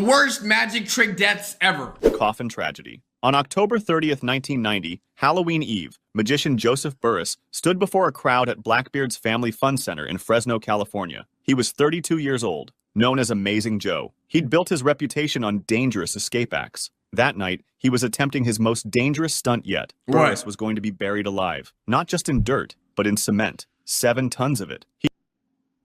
worst magic trick deaths ever. Coffin tragedy. On October 30th, 1990, Halloween Eve, magician Joseph Burris stood before a crowd at Blackbeard's Family Fun Center in Fresno, California. He was 32 years old, known as Amazing Joe. He'd built his reputation on dangerous escape acts. That night, he was attempting his most dangerous stunt yet. Burris was going to be buried alive, not just in dirt, but in cement. 7 tons of it.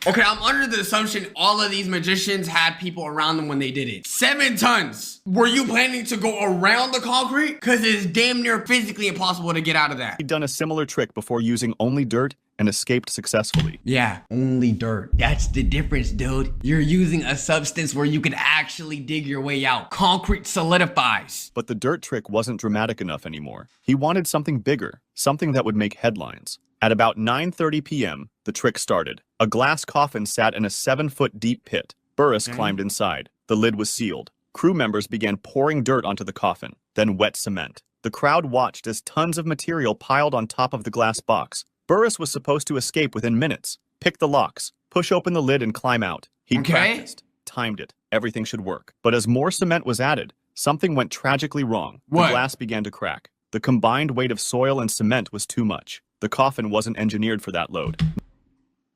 Okay, I'm under the assumption all of these magicians had people around them when they did it. 7 tons. Were you planning to go around the concrete? Because it's damn near physically impossible to get out of that. He'd done a similar trick before using only dirt and escaped successfully. Yeah, only dirt. That's the difference, dude. You're using a substance where you can actually dig your way out. Concrete solidifies. But the dirt trick wasn't dramatic enough anymore. He wanted something bigger, something that would make headlines. At about 9:30 p.m., the trick started. A glass coffin sat in a 7-foot deep pit. Burris climbed inside. The lid was sealed. Crew members began pouring dirt onto the coffin, then wet cement. The crowd watched as tons of material piled on top of the glass box. Burris was supposed to escape within minutes. Pick the locks, push open the lid and climb out. He'd practiced, timed it. Everything should work. But as more cement was added, something went tragically wrong. The glass began to crack. The combined weight of soil and cement was too much. The coffin wasn't engineered for that load.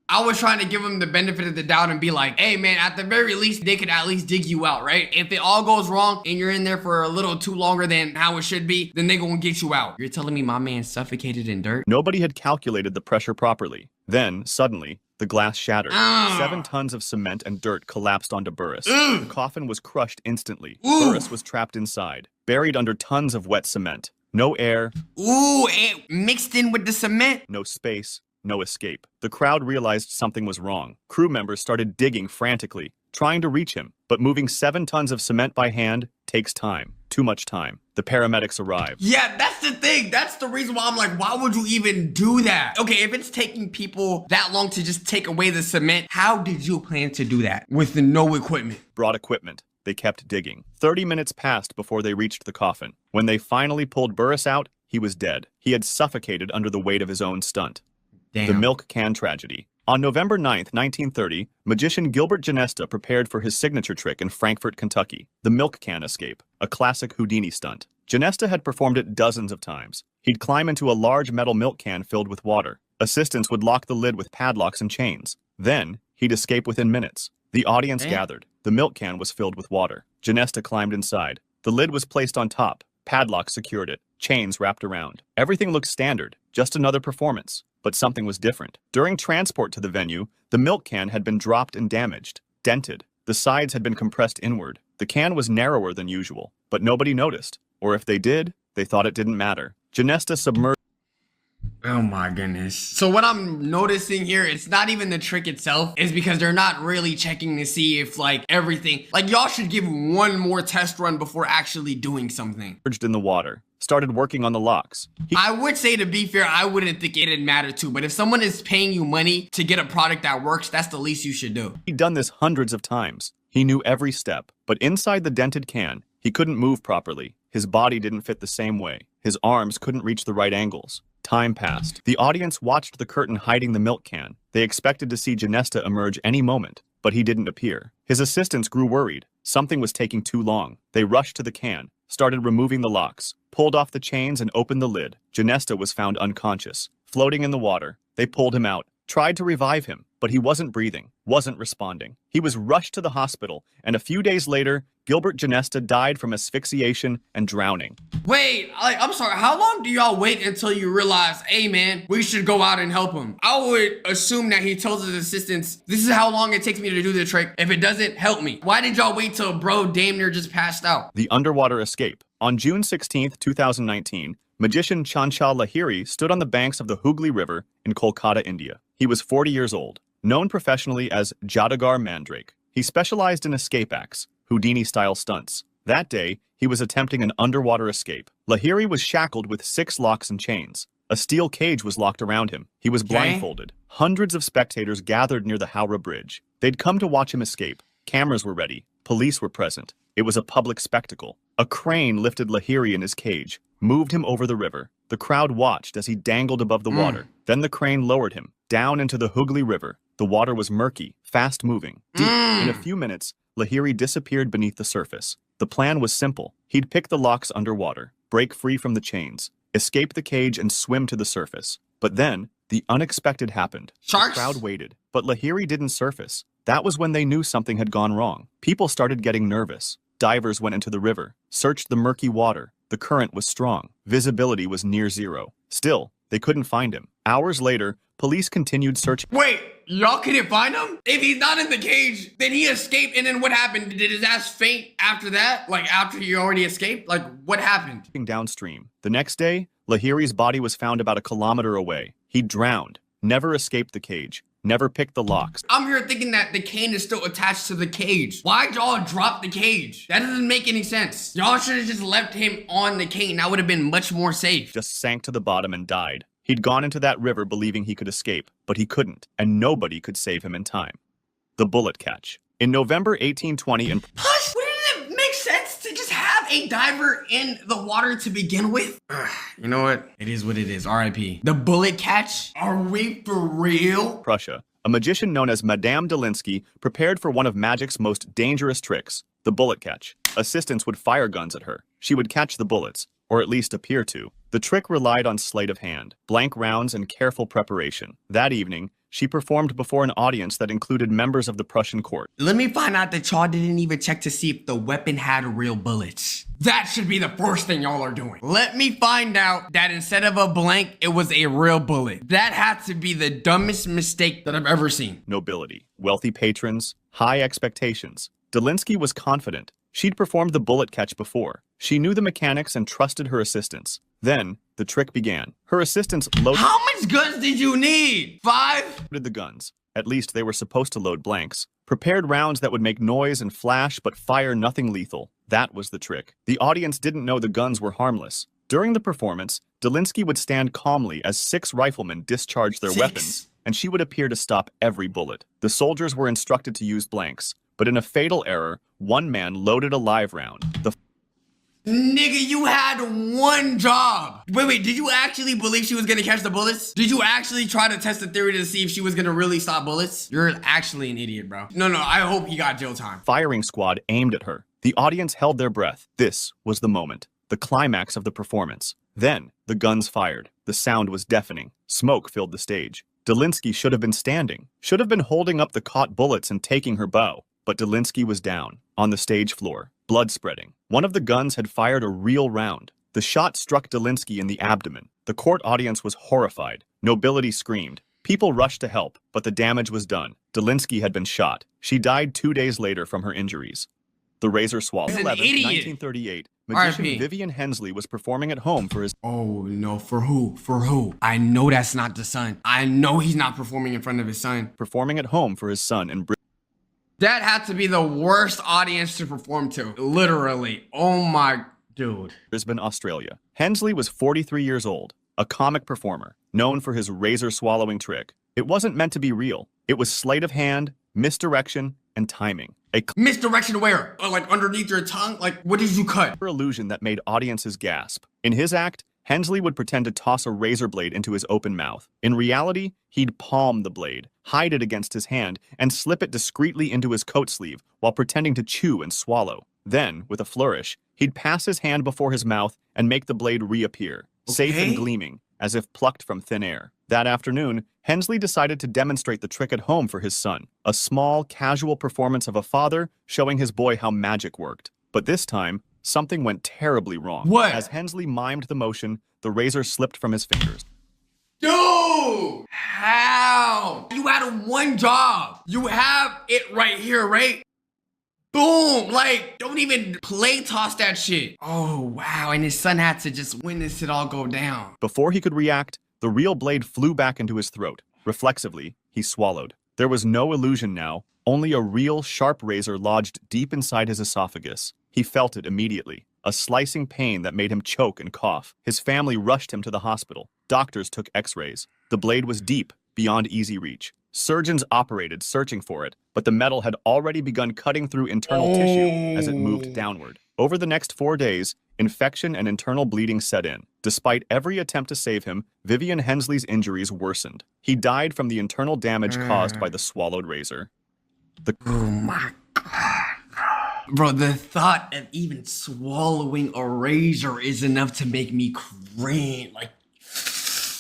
I was trying to give him the benefit of the doubt and be like, hey man, at the very least, they could at least dig you out, right? If it all goes wrong and you're in there for a little too longer than how it should be, then they gonna get you out. You're telling me my man suffocated in dirt? Nobody had calculated the pressure properly. Then, suddenly, the glass shattered. 7 tons of cement and dirt collapsed onto Burris. The coffin was crushed instantly. Burris was trapped inside, buried under tons of wet cement. No air. It mixed in with the cement. No space. No escape. The crowd realized something was wrong. Crew members started digging frantically, trying to reach him. But moving 7 tons of cement by hand takes time. Too much time. The paramedics arrived. Yeah, that's the thing. That's the reason why I'm like, why would you even do that? Okay, if it's taking people that long to just take away the cement, how did you plan to do that with no equipment? Brought equipment. They kept digging. 30 minutes passed before they reached the coffin. When they finally pulled Burris out, he was dead. He had suffocated under the weight of his own stunt. Damn. The milk can tragedy. On November 9th, 1930, magician Gilbert Ginesta prepared for his signature trick in Frankfort, Kentucky, the milk can escape, a classic Houdini stunt. Ginesta had performed it dozens of times. He'd climb into a large metal milk can filled with water. Assistants would lock the lid with padlocks and chains. Then, he'd escape within minutes. The audience gathered. The milk can was filled with water. Ginesta climbed inside. The lid was placed on top. Padlocks secured it. Chains wrapped around. Everything looked standard, just another performance. But something was different. During transport to the venue, the milk can had been dropped and damaged, dented. The sides had been compressed inward. The can was narrower than usual, but nobody noticed. Or if they did, they thought it didn't matter. Ginesta submerged. Oh my goodness. So what I'm noticing here, it's not even the trick itself. It's because they're not really checking to see if like everything, like y'all should give one more test run before actually doing something. In the water. Started working on the locks. I would say, to be fair, I wouldn't think it'd matter too, but if someone is paying you money to get a product that works, that's the least you should do. He'd done this hundreds of times. He knew every step, but inside the dented can, he couldn't move properly. His body didn't fit the same way. His arms couldn't reach the right angles. Time passed. The audience watched the curtain hiding the milk can. They expected to see Ginesta emerge any moment, but he didn't appear. His assistants grew worried. Something was taking too long. They rushed to the can, started removing the locks, pulled off the chains and opened the lid. Ginesta was found unconscious, floating in the water. They pulled him out, tried to revive him, but he wasn't breathing, wasn't responding. He was rushed to the hospital, and a few days later, Gilbert Ginesta died from asphyxiation and drowning. Wait, I'm sorry, how long do y'all wait until you realize, hey man, we should go out and help him? I would assume that he tells his assistants, this is how long it takes me to do the trick. If it doesn't, help me. Why did y'all wait till bro damn near just passed out? The underwater escape. On June 16th, 2019, magician Chanchal Lahiri stood on the banks of the Hooghly River in Kolkata, India. He was 40 years old, known professionally as Jadagar Mandrake. He specialized in escape acts, Houdini-style stunts. That day, he was attempting an underwater escape. Lahiri was shackled with 6 locks and chains. A steel cage was locked around him. He was blindfolded. Hundreds of spectators gathered near the Howrah Bridge. They'd come to watch him escape. Cameras were ready. Police were present. It was a public spectacle. A crane lifted Lahiri in his cage, moved him over the river. The crowd watched as he dangled above the water. Then the crane lowered him, down into the Hooghly River. The water was murky, fast-moving. Deep. In a few minutes, Lahiri disappeared beneath the surface. The plan was simple. He'd pick the locks underwater, break free from the chains, escape the cage, and swim to the surface. But then, the unexpected happened. Sharks? The crowd waited, but Lahiri didn't surface. That was when they knew something had gone wrong. People started getting nervous. Divers went into the river, searched the murky water. The current was strong. Visibility was near zero. Still, they couldn't find him. Hours later, police continued searching. Wait, y'all couldn't find him? If he's not in the cage, then he escaped, and then what happened? Did his ass faint after that? Like, after he already escaped? Like, what happened? Downstream. The next day, Lahiri's body was found about a kilometer away. He drowned, never escaped the cage, never picked the locks. I'm here thinking that the cane is still attached to the cage. Why'd y'all drop the cage? That doesn't make any sense. Y'all should have just left him on the cane. That would have been much more safe. Just sank to the bottom and died. He'd gone into that river believing he could escape, but he couldn't, and nobody could save him in time. The bullet catch. In November 1820, and Plus, wouldn't it make sense to just have a diver in the water to begin with? You know what? It is what it is. R.I.P. The bullet catch? Are we for real? Prussia, a magician known as Madame Dolinsky prepared for one of magic's most dangerous tricks, the bullet catch. Assistants would fire guns at her. She would catch the bullets, or at least appear to. The trick relied on sleight of hand, blank rounds, and careful preparation. That evening, she performed before an audience that included members of the Prussian court. Let me find out that y'all didn't even check to see if the weapon had real bullets. That should be the first thing y'all are doing. Let me find out that instead of a blank, it was a real bullet. That had to be the dumbest mistake that I've ever seen. Nobility, wealthy patrons, high expectations. Dolinsky was confident. She'd performed the bullet catch before. She knew the mechanics and trusted her assistants. Then, the trick began. Her assistants loaded How much guns did you need? 5? the guns. At least they were supposed to load blanks. Prepared rounds that would make noise and flash but fire nothing lethal. That was the trick. The audience didn't know the guns were harmless. During the performance, Dolinsky would stand calmly as 6 riflemen discharged their 6? weapons, and she would appear to stop every bullet. The soldiers were instructed to use blanks, but in a fatal error, one man loaded a live round. The Nigga, you had one job. Wait, did you actually believe she was gonna catch the bullets? Did you actually try to test the theory to see if she was gonna really stop bullets? You're actually an idiot, bro. No, I hope he got jail time. firing squad aimed at her. The audience held their breath. This was the moment, the climax of the performance. Then, the guns fired. The sound was deafening. Smoke filled the stage. Dolinsky should have been standing, should have been holding up the caught bullets and taking her bow. But Dolinsky was down, on the stage floor, blood spreading. One of the guns had fired a real round. The shot struck Dolinsky in the abdomen. The court audience was horrified. Nobility screamed. People rushed to help, but the damage was done. Dolinsky had been shot. She died 2 days later from her injuries. The razor swallow. He's an 11th, idiot. 1938, magician R.I.P. Vivian Hensley was performing at home for his Oh no, for who? For who? I know that's not the son. I know he's not performing in front of his son. son in That had to be the worst audience to perform to. Literally. Oh my dude. Brisbane, Australia. Hensley was 43 years old, a comic performer, known for his razor-swallowing trick. It wasn't meant to be real. It was sleight of hand, misdirection, and timing. A Misdirection where? Like underneath your tongue? Like what did you cut? clever illusion that made audiences gasp. In his act, Hensley would pretend to toss a razor blade into his open mouth. In reality, he'd palm the blade, hide it against his hand, and slip it discreetly into his coat sleeve while pretending to chew and swallow. Then, with a flourish, he'd pass his hand before his mouth and make the blade reappear, safe and Okay. gleaming, as if plucked from thin air. That afternoon, Hensley decided to demonstrate the trick at home for his son, a small, casual performance of a father showing his boy how magic worked. But this time, something went terribly wrong. What? As Hensley mimed the motion, the razor slipped from his fingers. Dude! How? You had one job. You have it right here, right? Boom! Like, don't even play toss that shit. Oh, wow. And his son had to just witness it all go down. Before he could react, the real blade flew back into his throat. Reflexively, he swallowed. There was no illusion now, only a real sharp razor lodged deep inside his esophagus. He felt it immediately, a slicing pain that made him choke and cough. His family rushed him to the hospital. Doctors took x-rays. The blade was deep, beyond easy reach. Surgeons operated, searching for it, but the metal had already begun cutting through internal tissue as it moved downward. Over the next 4 days, infection and internal bleeding set in. Despite every attempt to save him, Vivian Hensley's injuries worsened. He died from the internal damage caused by the swallowed razor. Oh my God. Bro, the thought of even swallowing a razor is enough to make me cringe. Like,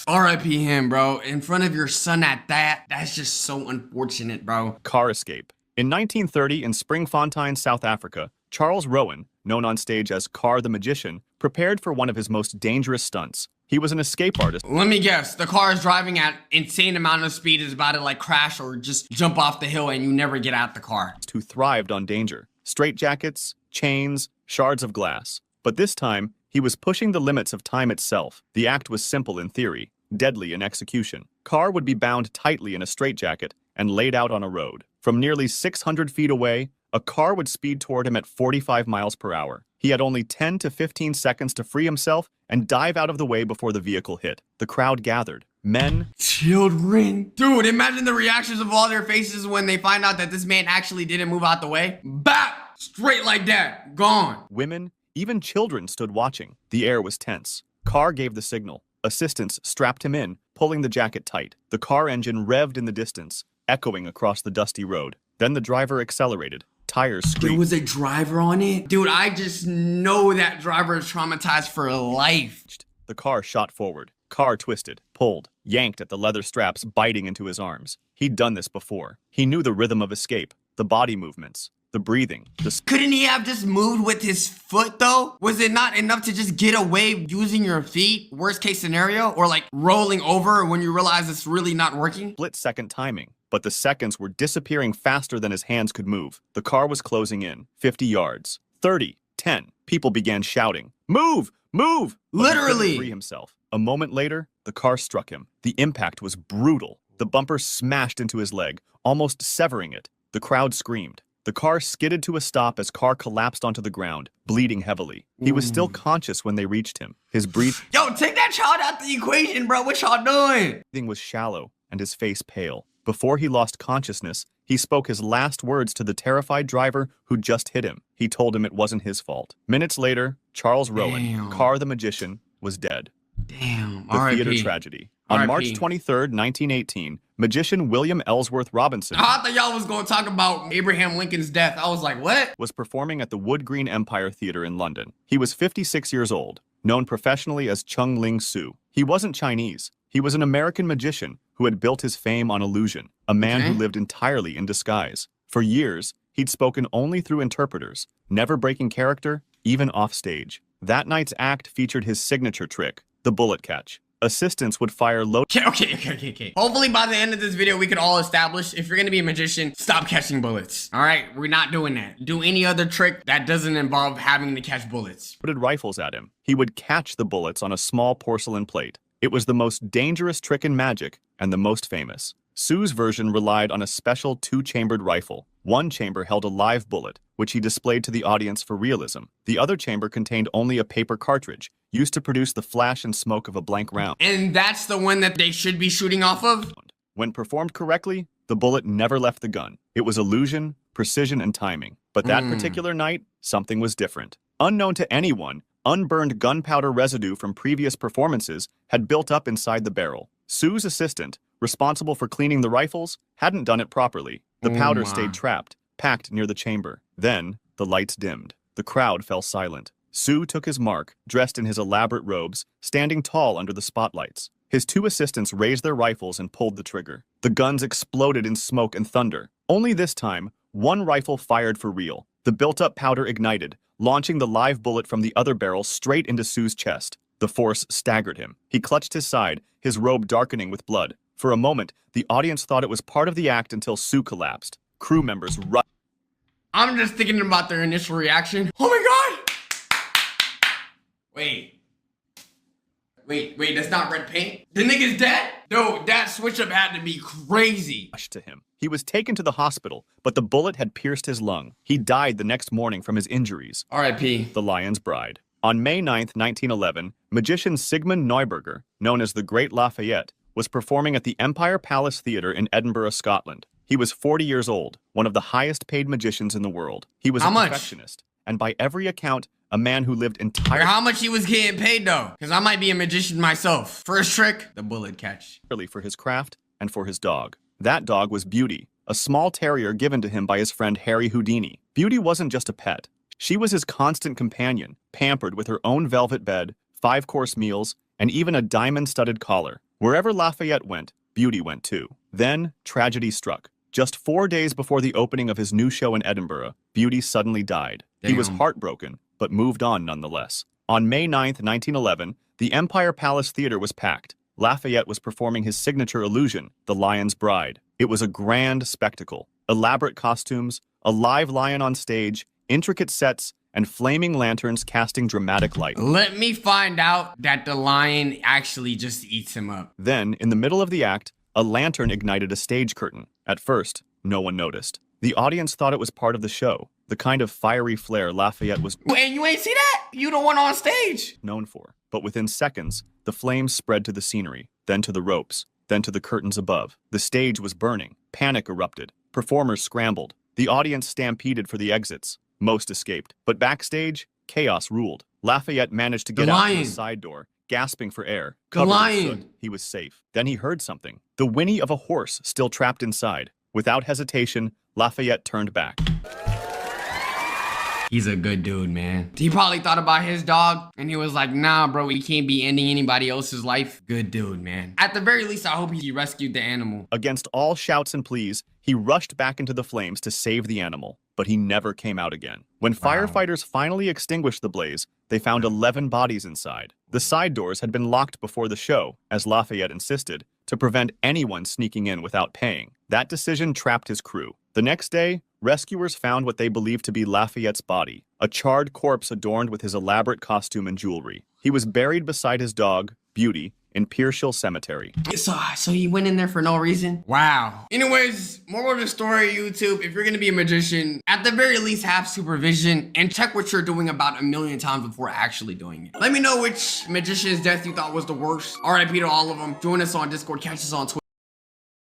R.I.P. him, bro. In front of your son at that, that's just so unfortunate, bro. Car escape. In 1930, in Springfontein, South Africa, Charles Rowan, known on stage as Car the Magician, prepared for one of his most dangerous stunts. He was an escape artist. Let me guess, the car is driving at insane amount of speed, is about to like crash or just jump off the hill and you never get out the car. Who thrived on danger. Straitjackets, chains, shards of glass. But this time, he was pushing the limits of time itself. The act was simple in theory, deadly in execution. Car would be bound tightly in a straitjacket and laid out on a road. From nearly 600 feet away, a car would speed toward him at 45 miles per hour. He had only 10 to 15 seconds to free himself and dive out of the way before the vehicle hit. The crowd gathered. Men, children. Dude, imagine the reactions of all their faces when they find out that this man actually didn't move out the way. Bap! Straight like that. Gone. women, even children stood watching. The air was tense. Car gave the signal. Assistants strapped him in, pulling the jacket tight. The car engine revved in the distance, echoing across the dusty road. Then the driver accelerated. Tires There screeched. was a driver on it? Dude, I just know that driver is traumatized for life. The car shot forward. Car twisted, pulled, yanked at the leather straps biting into his arms. He'd done this before. He knew the rhythm of escape, the body movements, the breathing, the Couldn't he have just moved with his foot though? Was it not enough to just get away using your feet? Worst case scenario? Or like rolling over when you realize it's really not working? split-second timing. But the seconds were disappearing faster than his hands could move. The car was closing in. 50 yards. 30. 10. People began shouting, "Move! Move!" But he couldn't Literally. free himself. A moment later, the car struck him. The impact was brutal. The bumper smashed into his leg, almost severing it. The crowd screamed. The car skidded to a stop as Car collapsed onto the ground, bleeding heavily. He was still conscious when they reached him. His breathing Yo, take that child out the equation, bro. What y'all doing? was shallow and his face pale. Before he lost consciousness, he spoke his last words to the terrified driver who just hit him. He told him it wasn't his fault. Minutes later, Charles Rowan, Damn. Car the Magician, was dead. Damn. The theater R.I.P. tragedy. On R.I.P. March 23rd, 1918, magician William Ellsworth Robinson I thought y'all was gonna talk about Abraham Lincoln's death. I was like, what? was performing at the Wood Green Empire Theater in London. He was 56 years old, known professionally as Chung Ling Soo. He wasn't Chinese. He was an American magician who had built his fame on illusion, a man who Okay. lived entirely in disguise. For years, he'd spoken only through interpreters, never breaking character, even off stage. That night's act featured his signature trick, the bullet catch. Assistants would fire low Okay. Hopefully by the end of this video, we could all establish if you're gonna be a magician, stop catching bullets. All right, we're not doing that. Do any other trick that doesn't involve having to catch bullets. loaded rifles at him. He would catch the bullets on a small porcelain plate. It was the most dangerous trick in magic and the most famous. Soo's version relied on a special two-chambered rifle. One chamber held a live bullet, which he displayed to the audience for realism. The other chamber contained only a paper cartridge, used to produce the flash and smoke of a blank round. And that's the one that they should be shooting off of? When performed correctly, the bullet never left the gun. It was illusion, precision, and timing. But that particular night, something was different. Unknown to anyone, unburned gunpowder residue from previous performances had built up inside the barrel. Soo's assistant, responsible for cleaning the rifles, hadn't done it properly. The powder my. stayed trapped, packed near the chamber. Then, the lights dimmed. The crowd fell silent. Soo took his mark, dressed in his elaborate robes, standing tall under the spotlights. His two assistants raised their rifles and pulled the trigger. The guns exploded in smoke and thunder. Only this time, one rifle fired for real. The built-up powder ignited, launching the live bullet from the other barrel straight into Soo's chest. The force staggered him. He clutched his side, his robe darkening with blood. For a moment, the audience thought it was part of the act until Soo collapsed. Crew members rushed. I'm just thinking about their initial reaction. Oh my god! Wait, that's not red paint? The nigga's dead? Dude, that switch up had to be crazy. To him. He was taken to the hospital, but the bullet had pierced his lung. He died the next morning from his injuries. R.I.P. The Lion's Bride. On May 9, 1911, magician Sigmund Neuberger, known as the Great Lafayette, was performing at the Empire Palace Theatre in Edinburgh, Scotland. He was 40 years old, one of the highest paid magicians in the world. He was How a much? perfectionist, and by every account, a man who lived Or entirely how much he was getting paid though? Because I might be a magician myself. First trick, the bullet catch. for his craft and for his dog. That dog was Beauty, a small terrier given to him by his friend Harry Houdini. Beauty wasn't just a pet. She was his constant companion, pampered with her own velvet bed, 5-course meals, and even a diamond-studded collar. Wherever Lafayette went, Beauty went too. Then, tragedy struck. Just 4 days before the opening of his new show in Edinburgh, Beauty suddenly died. He was heartbroken, but moved on nonetheless. On May 9th, 1911, the Empire Palace Theater was packed. Lafayette was performing his signature illusion, The Lion's Bride. It was a grand spectacle. Elaborate costumes, a live lion on stage, intricate sets, and flaming lanterns casting dramatic light. Let me find out that the lion actually just eats him up. Then, in the middle of the act, a lantern ignited a stage curtain. At first, no one noticed. The audience thought it was part of the show, the kind of fiery flare Lafayette was And you ain't see that? You the one on stage. known for. But within seconds, the flames spread to the scenery, then to the ropes, then to the curtains above. The stage was burning. Panic erupted. Performers scrambled. The audience stampeded for the exits. Most escaped. But backstage, chaos ruled. Lafayette managed to get out through a side door, gasping for air. Covered in soot, he was safe. Then he heard something. The whinny of a horse still trapped inside. Without hesitation, Lafayette turned back. He's a good dude, man. He probably thought about his dog and he was like, nah, bro, we can't be ending anybody else's life. Good dude, man. At the very least, I hope he rescued the animal. Against all shouts and pleas, he rushed back into the flames to save the animal, but he never came out again. When firefighters finally extinguished the blaze, they found 11 bodies inside. The side doors had been locked before the show, as Lafayette insisted, to prevent anyone sneaking in without paying. That decision trapped his crew. The next day, rescuers found what they believed to be Lafayette's body, a charred corpse adorned with his elaborate costume and jewelry. He was buried beside his dog, Beauty, in Pearshill Cemetery. So he went in there for no reason? Wow. Anyways, moral of the story, YouTube, if you're gonna be a magician, at the very least have supervision and check what you're doing about 1,000,000 times before actually doing it. Let me know which magician's death you thought was the worst. RIP to all of them. Join us on Discord, catch us on Twitter.